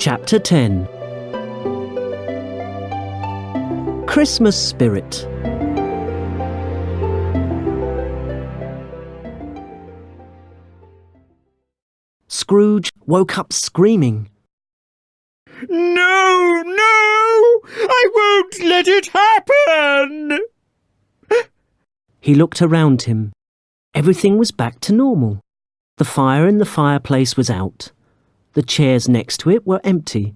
Chapter 10. Christmas Spirit. Scrooge woke up screaming. No! I won't let it happen! He looked around him. Everything was back to normal. The fire in the fireplace was out. The chairs next to it were empty.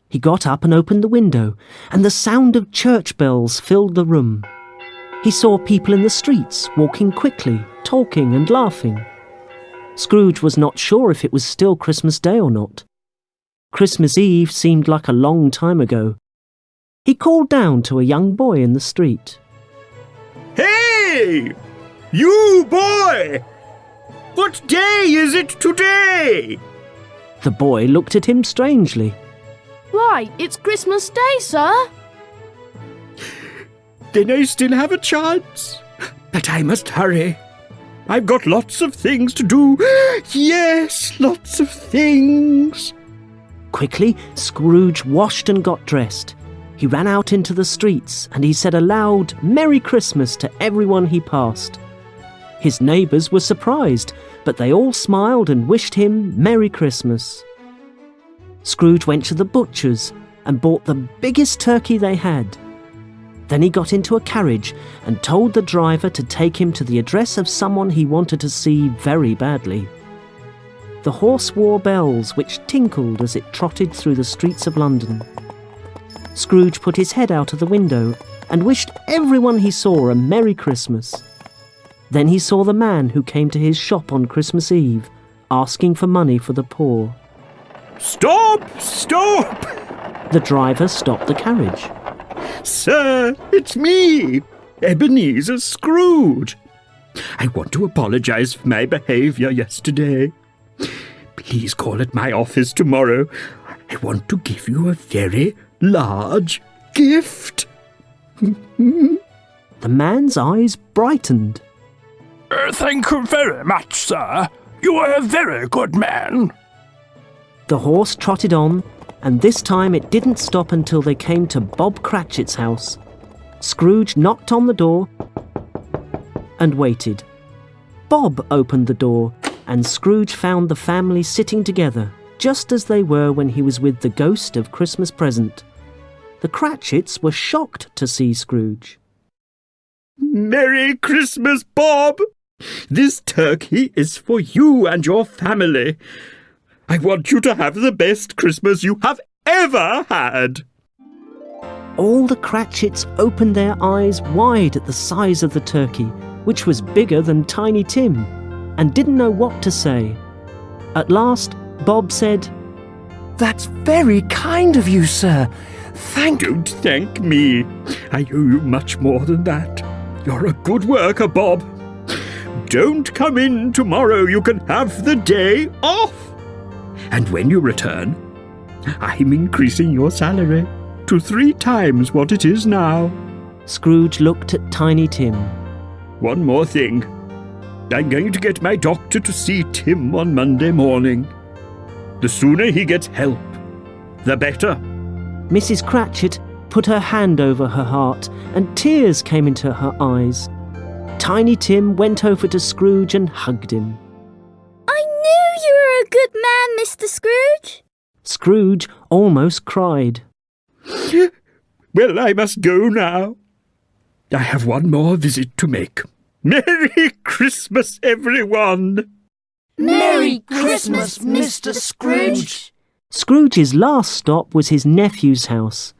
He got up and opened the window, and the sound of church bells filled the room. He saw people in the streets walking quickly, talking and laughing. Scrooge was not sure if it was still Christmas Day or not. Christmas Eve seemed like a long time ago. He called down to a young boy in the street. Hey! You boy! What day is it today? The boy looked at him strangely. Why, it's Christmas Day, sir. Then I still have a chance. But I must hurry. I've got lots of things to do. Yes, lots of things. Quickly, Scrooge washed and got dressed. He ran out into the streets and he said a loud "Merry Christmas" to everyone he passed. His neighbours were surprised, but they all smiled and wished him Merry Christmas. Scrooge went to the butcher's and bought the biggest turkey they had. Then he got into a carriage and told the driver to take him to the address of someone he wanted to see very badly. The horse wore bells which tinkled as it trotted through the streets of London. Scrooge put his head out of the window and wished everyone he saw a Merry Christmas. Then he saw the man who came to his shop on Christmas Eve, asking for money for the poor. Stop! The driver stopped the carriage. Sir, it's me, Ebenezer Scrooge. I want to apologize for my behavior yesterday. Please call at my office tomorrow. I want to give you a very large gift. The man's eyes brightened. Thank you very much, sir. You are a very good man. The horse trotted on, and this time it didn't stop until they came to Bob Cratchit's house. Scrooge knocked on the door and waited. Bob opened the door, and Scrooge found the family sitting together, just as they were when he was with the ghost of Christmas Present. The Cratchits were shocked to see Scrooge. Merry Christmas, Bob! This turkey is for you and your family. I want you to have the best Christmas you have ever had. All the Cratchits opened their eyes wide at the size of the turkey, which was bigger than Tiny Tim, and didn't know what to say. At last, Bob said, "That's very kind of you, sir. Don't thank me. I owe you much more than that. You're a good worker, Bob. Don't come in tomorrow. You can have the day off. And when you return, I'm increasing your salary to 3 times what it is now." Scrooge looked at Tiny Tim. One more thing. I'm going to get my doctor to see Tim on Monday morning. The sooner he gets help, the better. Mrs. Cratchit put her hand over her heart, and tears came into her eyes. Tiny Tim went over to Scrooge and hugged him. I knew you were a good man, Mr. Scrooge. Scrooge almost cried. Well, I must go now. I have one more visit to make. Merry Christmas, everyone! Merry Christmas, Mr. Scrooge. Scrooge's last stop was his nephew's house.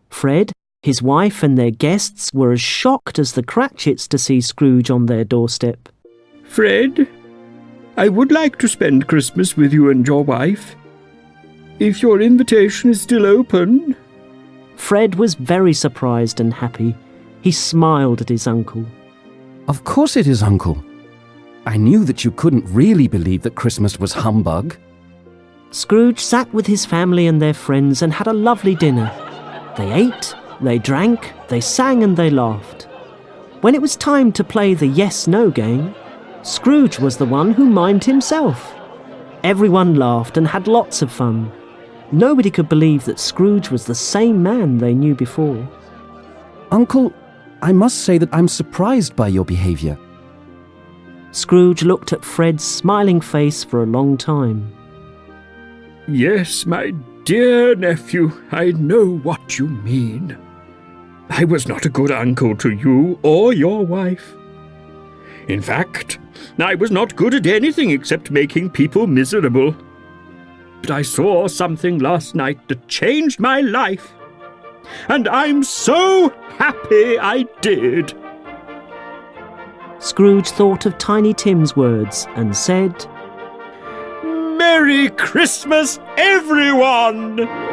Fred, his wife and their guests were as shocked as the Cratchits to see Scrooge on their doorstep. Fred, I would like to spend Christmas with you and your wife. If your invitation is still open. Fred was very surprised and happy. He smiled at his uncle. Of course it is, Uncle. I knew that you couldn't really believe that Christmas was humbug. Scrooge sat with his family and their friends and had a lovely dinner. They ate, they drank, they sang and they laughed. When it was time to play the yes-no game, Scrooge was the one who mimed himself. Everyone laughed and had lots of fun. Nobody could believe that Scrooge was the same man they knew before. Uncle, I must say that I'm surprised by your behaviour. Scrooge looked at Fred's smiling face for a long time. Yes, my dear nephew, I know what you mean. I was not a good uncle to you or your wife. In fact, I was not good at anything except making people miserable. But I saw something last night that changed my life. And I'm so happy I did. Scrooge thought of Tiny Tim's words and said, Merry Christmas, everyone!